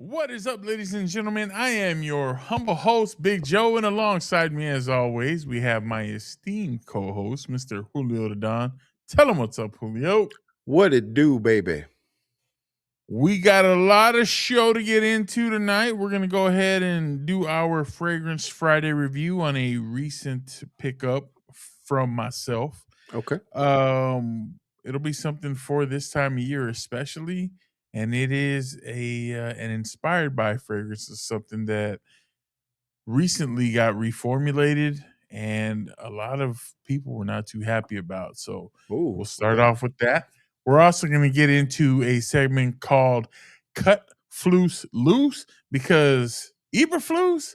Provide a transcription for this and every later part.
What is up, ladies and gentlemen? I am your humble host, Big Joe, and alongside me, as always, we have my esteemed co-host, Mr. Julio the Don. Tell him what's up, Julio. What it do, baby? We got a lot of show to get into tonight. We're going to go ahead and do our Fragrance Friday review on a recent pickup from myself. Okay. It'll be something for this time of year, especially, and it is an inspired by fragrance. Is something that recently got reformulated, and a lot of people were not too happy about. So we'll Ooh, start okay. off with that. We're also going to get into a segment called "Cut Flus Loose" because Eberflus,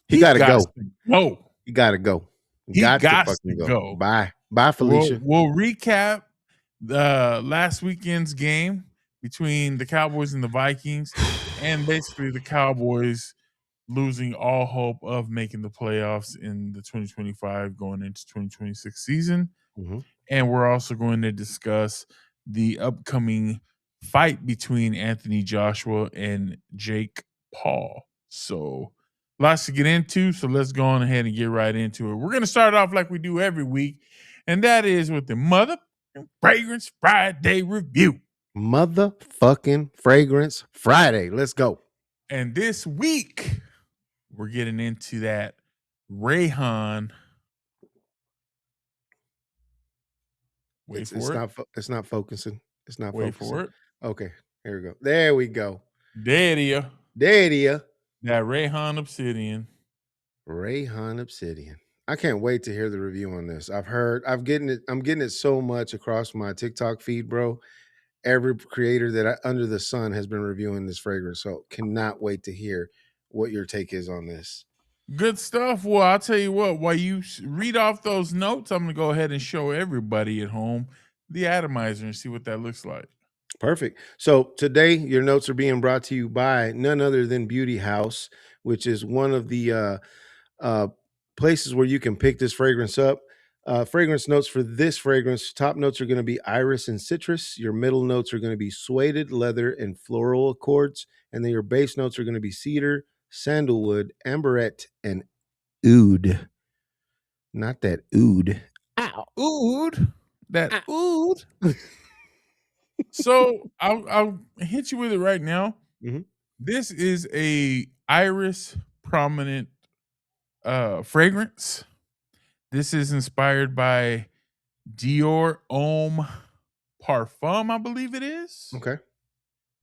He he got to got go. to go. He got to go. He Got to got to fucking go. go. Bye. Bye, We'll Felicia. we'll recap the last weekend's game between the Cowboys and the Vikings, and basically the Cowboys losing all hope of making the playoffs in the 2025 going into 2026 season. Mm-hmm. And we're also going to discuss the upcoming fight between Anthony Joshua and Jake Paul. So lots to get into. So let's go on ahead and get right into it. We're going to start off like we do every week, and that is with the Mother Fragrance Friday review. Motherfucking Fragrance Friday. Let's go. And this week, we're getting into that Rayhaan. It's not focusing. It's not Wait focusing. for it. Okay. Here we go. There we go. There it is. There it is. That Rayhaan Obsidian. Rayhaan Obsidian. I can't wait to hear the review on this. I'm getting it so much across my TikTok feed, bro. Every creator that under the sun has been reviewing this fragrance. So cannot wait to hear what your take is on this. Good stuff. Well, I'll tell you what, while you read off those notes, I'm going to go ahead and show everybody at home the atomizer and see what that looks like. Perfect. So today your notes are being brought to you by none other than Beauty House, which is one of the places where you can pick this fragrance up. Fragrance notes for this fragrance, top notes are going to be iris and citrus. Your middle notes are going to be suede, leather, and floral accords. And then your base notes are going to be cedar, sandalwood, amberette, and oud. Not that oud. Ow. Oud. That oud. So I'll hit you with it right now. Mhm. This is a iris prominent fragrance. This is inspired by Dior Homme Parfum, I believe it is. Okay.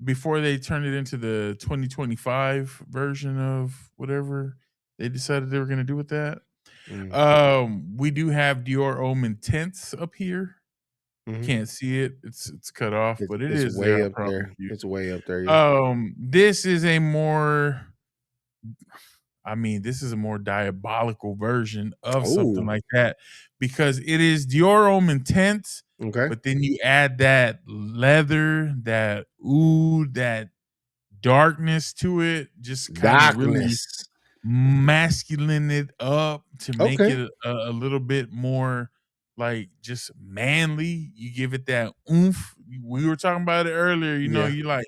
Before they turned it into the 2025 version of whatever they decided they were going to do with that. We do have Dior Homme Intense up here. Mhm. Can't see it. It's cut off, but it is way there. up there. It's way up there. Yeah. This is a more this is a more diabolical version of something like that because it is Dior Homme Intense. Okay. But then you add that leather, that oud, that darkness to it, just kind of really masculine it up to make it a little bit more like just manly. You give it that oomph. We were talking about it earlier. You like,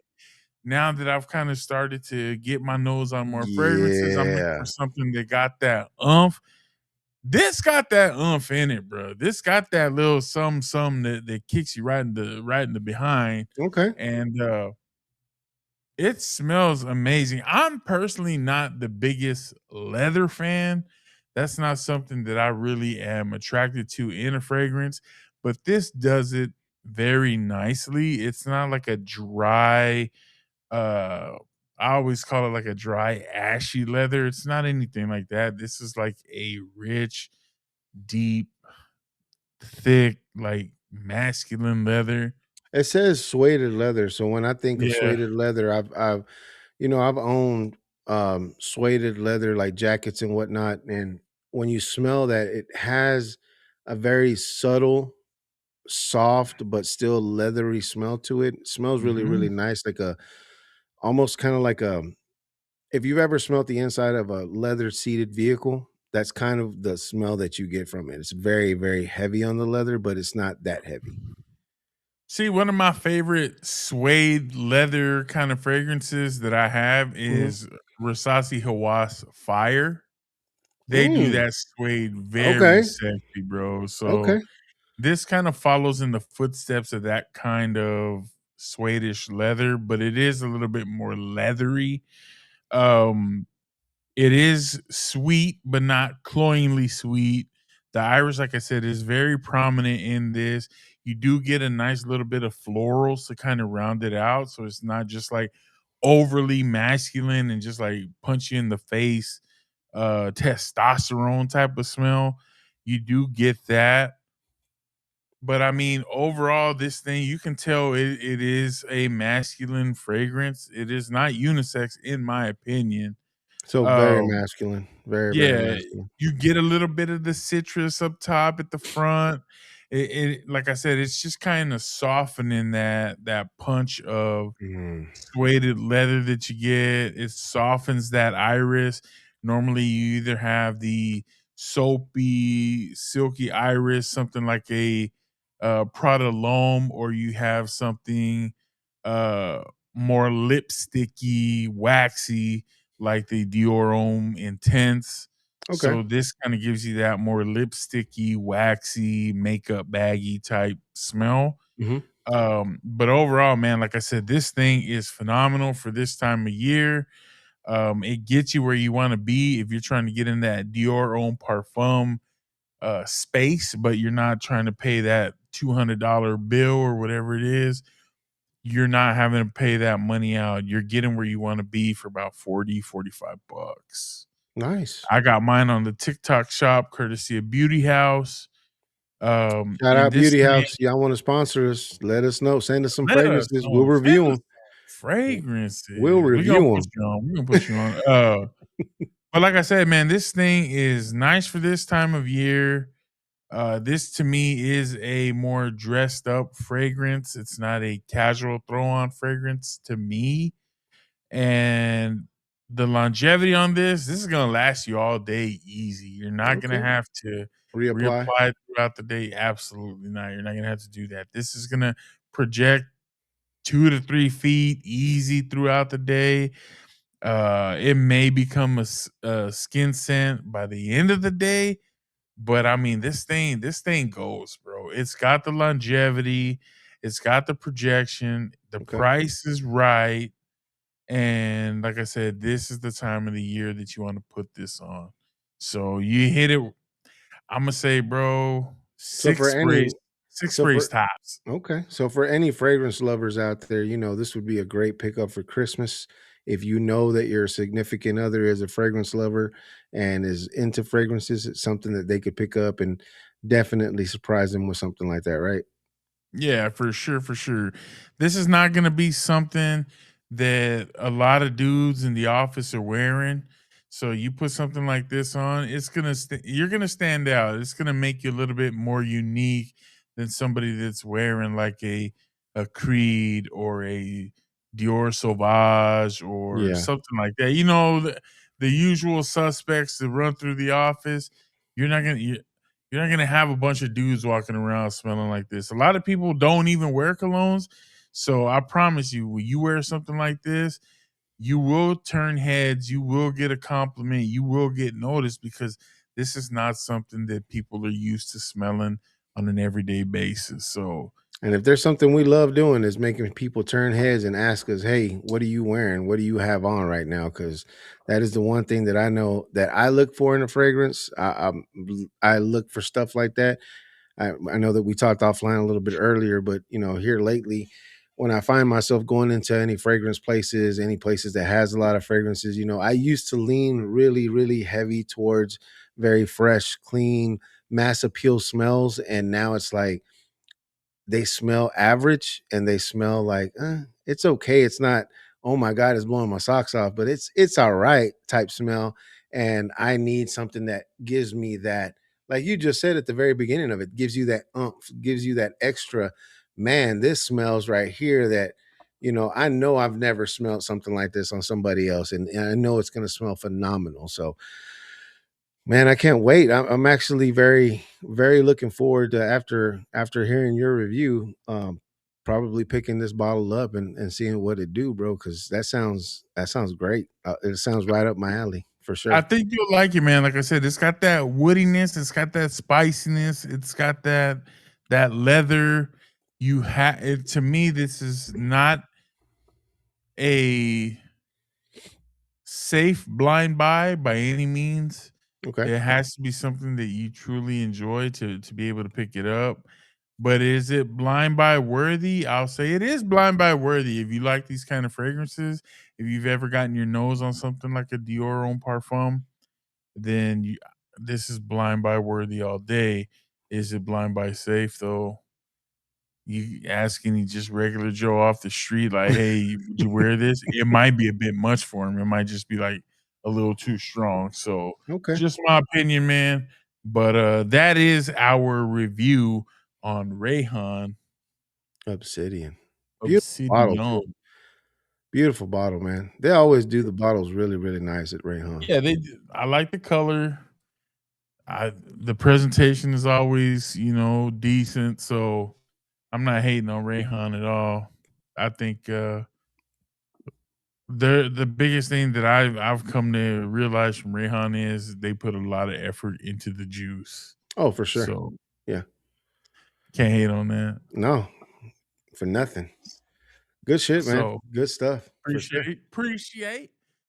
now that I've kind of started to get my nose on more fragrances, I'm looking for something that got that oomph. This got that oomph in it, bro. This got that little some that kicks you right in the behind. Okay. And it smells amazing. I'm personally not the biggest leather fan. That's not something that I really am attracted to in a fragrance, but this does it very nicely. It's not like a dry I always call it like a dry, ashy leather. It's not anything like that. This is like a rich, deep, thick, like masculine leather. It says suede leather, so when I think of suede leather, I've owned suede leather like jackets and whatnot, and when you smell that, it has a very subtle, soft but still leathery smell to it. It smells really, really nice, like almost kind of like if you've ever smelled the inside of a leather seated vehicle, that's kind of the smell that you get from it. It's very, very heavy on the leather, but it's not that heavy. See, one of my favorite suede leather kind of fragrances that I have Mhm. is Rasasi Hawass Fire. They do Mm, that suede very okay, sexy, bro. So okay. this kind of follows in the footsteps of that kind of suede leather, but it is a little bit more leathery. Um, it is sweet, but not cloyingly sweet. The iris, like I said, is very prominent in this. You do get a nice little bit of florals to kind of round it out. So it's not just like overly masculine and just like punch you in the face, testosterone type of smell. You do get that. But I mean, overall, this thing you can tell it is a masculine fragrance. It is not unisex, in my opinion. So very Um, masculine, very, very yeah, masculine. you get a little bit of the citrus up top at the front. It like I said, it's just kinda softening that punch of Mm, suede leather that you get. It softens that iris. Normally, you either have the soapy, silky iris, something like a, Prada L'Homme, or you have something, uh, more lipsticky, waxy, like the Dior Homme Intense. okay. So this kinda gives you that more lipsticky, waxy, makeup baggy type smell. Mhm. But overall, man, like I said, this thing is phenomenal for this time of year. It gets you where you want to be if you're trying to get in that Dior Homme Parfum space, but you're not trying to pay that $200 bill or whatever it is. You're not having to pay that money out. You're getting where you want to be for about 40, 45 bucks. Nice. I got mine on the TikTok shop courtesy of Beauty House. Shout And out this Beauty thing, House. Y'all wanna sponsor us, let us know. Send us some let us fragrances. We'll know. review Send us them. some We'll fragrances. review them. We're gonna put you on. But like I said, man, this thing is nice for this time of year. This to me is a more dressed up fragrance. It's not a casual throw on fragrance to me. And the longevity on this is gonna last you all day easy. You're not gonna Okay. have to Reapply. reapply throughout the day. Absolutely not. You're not gonna have to do that. This is gonna project 2 to 3 feet easy throughout the day. It may become a skin scent by the end of the day, but I mean, this thing goes, bro. It's got the longevity, it's got the projection, the Okay. price is right, and like I said, this is the time of the year that you want to put this on. So you hit it. I'm gonna say, bro, So for any six so sprays for tops. Okay. So for any fragrance lovers out there, this would be a great pickup for Christmas. If you know that your significant other is a fragrance lover and is into fragrances, it's something that they could pick up and definitely surprise them with something like that, right? Yeah, for sure, for sure. This is not gonna be something that a lot of dudes in the office are wearing. So you put something like this on, it's gonna you're gonna stand out. It's gonna make you a little bit more unique than somebody that's wearing like a Creed or a Dior Sauvage or Yeah. something like that. You know, the usual suspects that run through the office. You're not gonna you're not gonna have a bunch of dudes walking around smelling like this. A lot of people don't even wear colognes. So I promise you, when you wear something like this, you will turn heads, you will get a compliment, you will get noticed because this is not something that people are used to smelling on an everyday basis. So And if there's something we love doing is making people turn heads and ask us, "Hey, what are you wearing? What do you have on right now?" Because that is the one thing that I know that I look for in a fragrance. I look for stuff like that. I know that we talked offline a little bit earlier, but here lately, when I find myself going into any fragrance places, any places that has a lot of fragrances, I used to lean really, really heavy towards very fresh, clean, mass appeal smells, and now it's like they smell average and they smell like, it's okay. It's not, oh my God, it's blowing my socks off, but it's all right type smell. And I need something that gives me that, like you just said at the very beginning of it, gives you that umph, gives you that extra, man, this smells right here that, I know I've never smelled something like this on somebody else. And I know it's gonna smell phenomenal. So man, I can't wait. I'm actually very, very looking forward to after hearing your review. probably picking this bottle up and seeing what it do, bro, because that sounds great. It sounds right up my alley for I sure. think you'll like it, man. Like I said, it's got that woodiness, it's got that spiciness, it's got that leather. You have it to me, this is not a safe blind buy any means. Okay. It has to be something that you truly enjoy to be able to pick it up. But is it blind buy worthy? I'll say it is blind buy worthy if you like these kind of fragrances. If you've ever gotten your nose on something like a Dior Homme Parfum, then this is blind buy worthy all day. Is it blind buy safe though? You ask any just regular Joe off the street, like, "Hey, would you wear this?" It might be a bit much for him. It might just be, like, a little too strong. So, Okay. just my opinion, man. But, that is our review on Rayhaan Obsidian. Beautiful bottle too. Obsidian. Beautiful bottle, man. They always do the bottles really, really nice at Rayhan. Yeah, they do. I like the color. The presentation is always, decent, so I'm not hating on Rayhaan at all. I think, the biggest thing that I've come to realize from Rayhan is they put a lot of effort into the juice. Oh, for sure. So, Yeah. can't hate on that. No, for nothing. Good shit, man. So, Good stuff for sure. appreciate